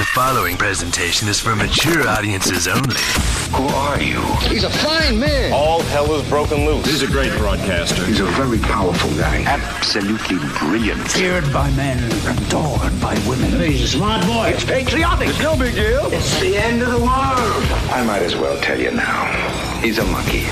The following presentation is for mature audiences only. Who are you? He's a fine man. All hell is broken loose. He's a great broadcaster. He's a very powerful guy. Absolutely brilliant. Feared by men, adored by women. He's a smart boy. It's patriotic. It's no big deal. It's the end of the world. I might as well tell you now. He's a monkey.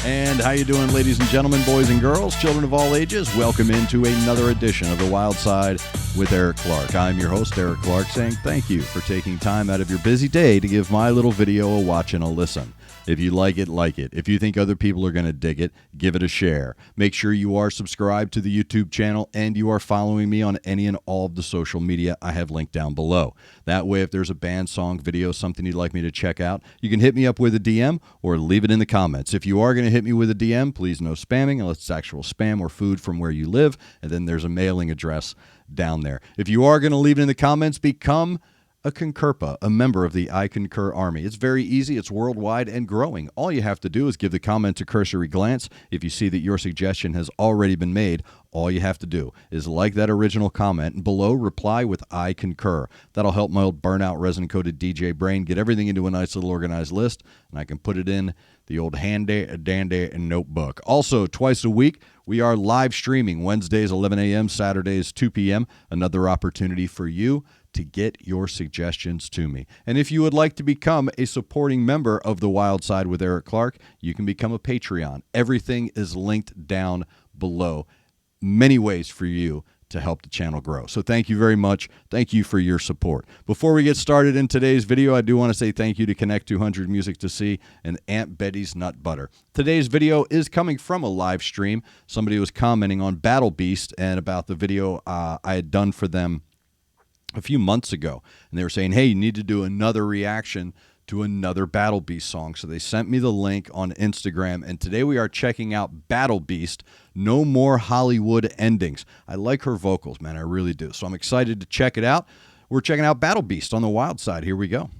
And how you doing, ladies and gentlemen, boys and girls, children of all ages? Welcome into another edition of The Wild Side with Eric Clark. I'm your host, Eric Clark, saying thank you for taking time out of your busy day to give my little video a watch and a listen. If you like it, like it. If you think other people are going to dig it, give it a share. Make sure you are subscribed to the YouTube channel and you are following me on any and all of the social media I have linked down below. That way, if there's a band, song, video, something you'd like me to check out, you can hit me up with a DM or leave it in the comments. If you are going to hit me with a DM, please no spamming unless it's actual spam or food from where you live, and then there's a mailing address down there. If you are going to leave it in the comments, become a CONCURPA, a member of the I Concur Army. It's very easy. It's worldwide and growing. All you have to do is give the comment a cursory glance. If you see that your suggestion has already been made, all you have to do is like that original comment and below reply with I concur. That'll help my old burnout resin-coated DJ brain get everything into a nice little organized list, and I can put it in the old handy-dandy notebook. Also, twice a week, we are live streaming Wednesdays 11 a.m., Saturdays 2 p.m. Another opportunity for you to get your suggestions to me. And if you would like to become a supporting member of The Wild Side with Eric Clark, you can become a Patreon. Everything is linked down below. Many ways for you to help the channel grow. So thank you very much. Thank you for your support. Before we get started in today's video, I do want to say thank you to Connect 200 Music to See and Aunt Betty's Nut Butter. Today's video is coming from a live stream. Somebody was commenting on Battle Beast and about the video I had done for them a few months ago, and they were saying, hey, you need to do another reaction to another Battle Beast song. So they sent me the link on Instagram, and today we are checking out Battle Beast, No More Hollywood Endings. I like her vocals, man, I really do. So I'm excited to check it out. We're checking out Battle Beast on the Wild Side. Here we go.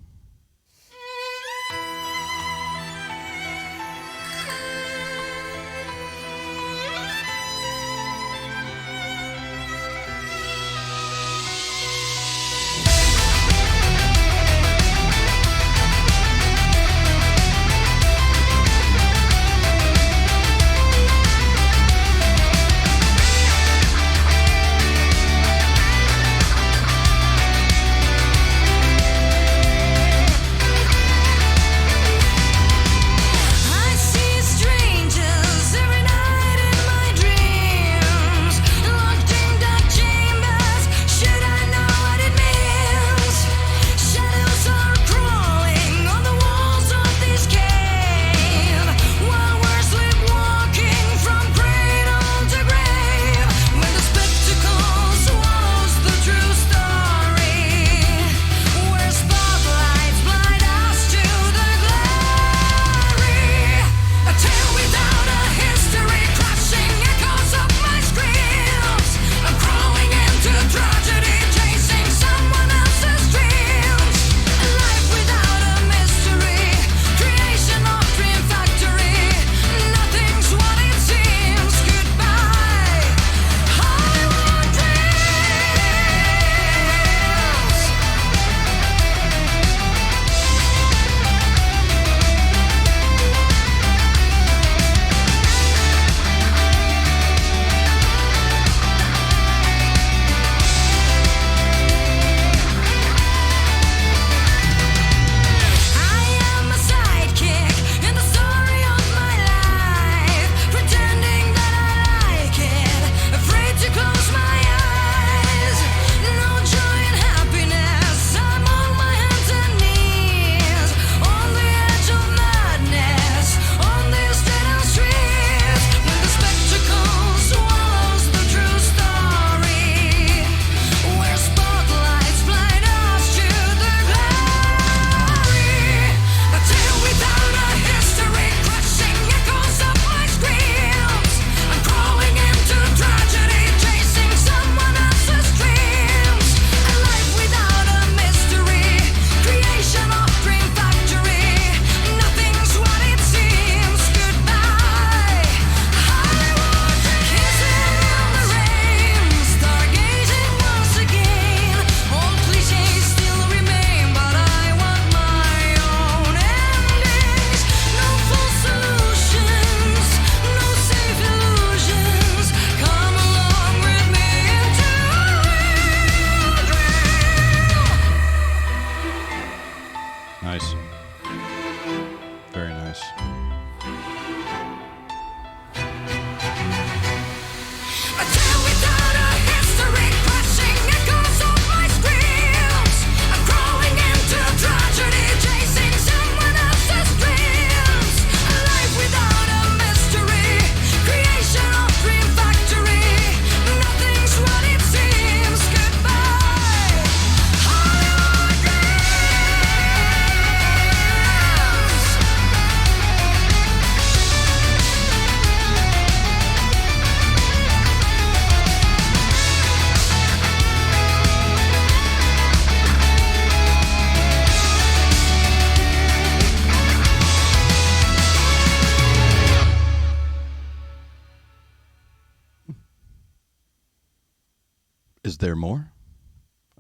there more?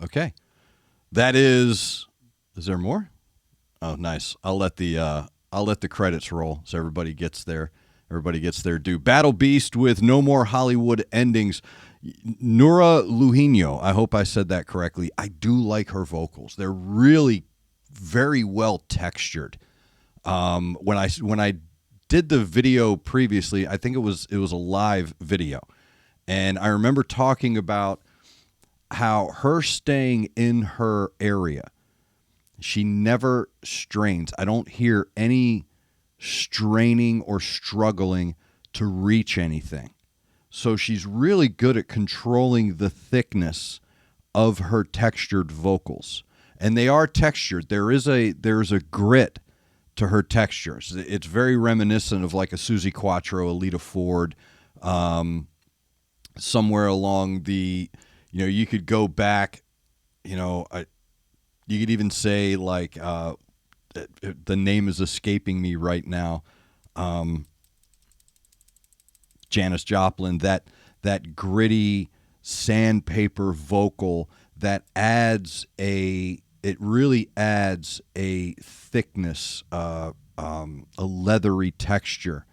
Okay. That is there more? Oh, nice. I'll let the credits roll so everybody gets their due. Battle Beast with No More Hollywood Endings. Nura Luhino, I hope I said that correctly. I do like her vocals. They're really very well textured. When I did the video previously, I think it was a live video. And I remember talking about how her staying in her area, she never strains. I don't hear any straining or struggling to reach anything. So she's really good at controlling the thickness of her textured vocals. And they are textured. There's a grit to her textures. It's very reminiscent of like a Susie Quattro, a Lita Ford, somewhere along the, you could go back, you could even say like, the name is escaping me right now. Janis Joplin, that gritty sandpaper vocal that really adds a thickness, a leathery texture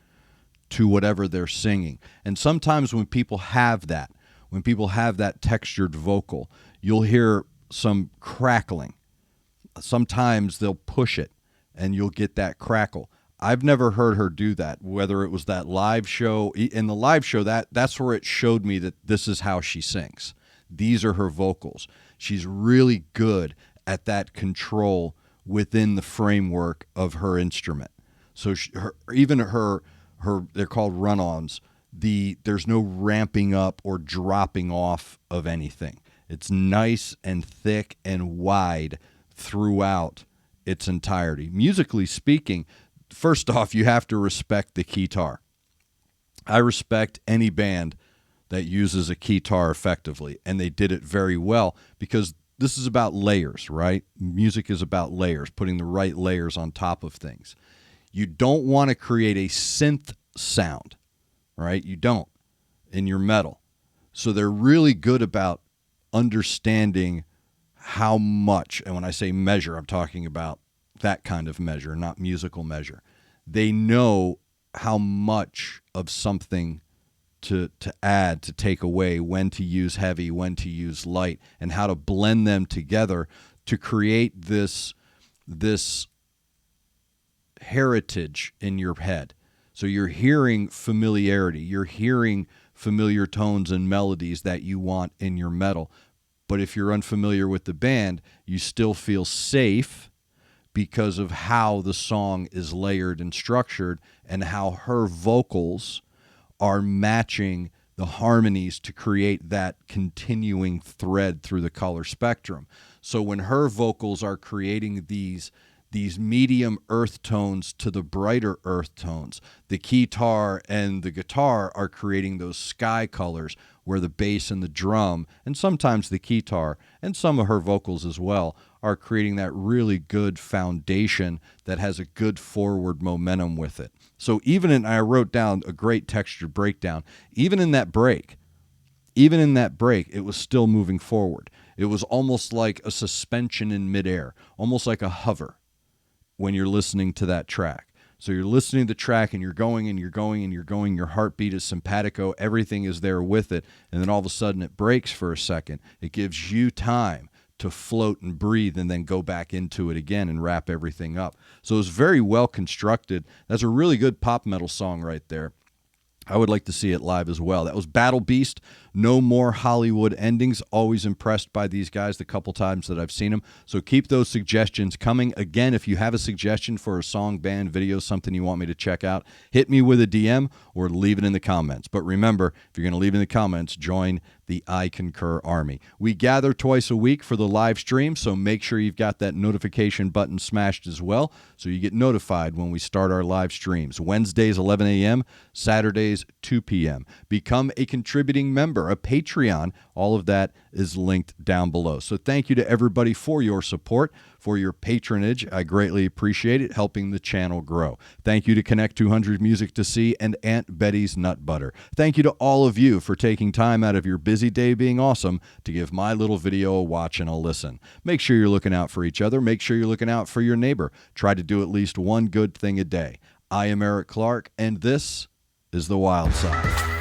to whatever they're singing. And sometimes when people have that textured vocal, you'll hear some crackling. Sometimes they'll push it and you'll get that crackle. I've never heard her do that, whether it was that live show. In the live show, that's where it showed me that this is how she sings. These are her vocals. She's really good at that control within the framework of her instrument. So even her they're called run-ons. There's no ramping up or dropping off of anything. It's nice and thick and wide throughout its entirety. Musically speaking, first off, you have to respect the keytar. I respect any band that uses a keytar effectively, and they did it very well because this is about layers, right? Music is about layers, putting the right layers on top of things. You don't want to create a synth sound, right? You don't in your metal. So they're really good about understanding how much, and when I say measure, I'm talking about that kind of measure, not musical measure. They know how much of something to add, to take away, when to use heavy, when to use light, and how to blend them together to create this heritage in your head. So you're hearing familiarity, you're hearing familiar tones and melodies that you want in your metal. But if you're unfamiliar with the band, you still feel safe because of how the song is layered and structured and how her vocals are matching the harmonies to create that continuing thread through the color spectrum. So when her vocals are creating these medium earth tones to the brighter earth tones, the keytar and the guitar are creating those sky colors where the bass and the drum, and sometimes the keytar, and some of her vocals as well, are creating that really good foundation that has a good forward momentum with it. So I wrote down a great texture breakdown. Even in that break, it was still moving forward. It was almost like a suspension in midair, almost like a hover when you're listening to that track. So you're listening to the track and you're going and you're going and you're going. Your heartbeat is simpatico. Everything is there with it. And then all of a sudden it breaks for a second. It gives you time to float and breathe and then go back into it again and wrap everything up. So it was very well constructed. That's a really good pop metal song right there. I would like to see it live as well. That was Battle Beast, No More Hollywood Endings. Always impressed by these guys the couple times that I've seen them. So keep those suggestions coming. Again, if you have a suggestion for a song, band, video, something you want me to check out, hit me with a DM or leave it in the comments. But remember, if you're going to leave it in the comments, join the I Concur Army. We gather twice a week for the live stream, so make sure you've got that notification button smashed as well so you get notified when we start our live streams. Wednesdays, 11 a.m., Saturdays, 2 p.m. Become a contributing member, a Patreon. All of that is linked down below. So thank you to everybody for your support, for your patronage. I greatly appreciate it, helping the channel grow. Thank you to Connect 200 Music to See and Aunt Betty's Nut Butter. Thank you to all of you for taking time out of your busy busy day being awesome to give my little video a watch and a listen. Make sure you're looking out for each other. Make sure you're looking out for your neighbor. Try to do at least one good thing a day. I am Eric Clark, and this is The Wild Side.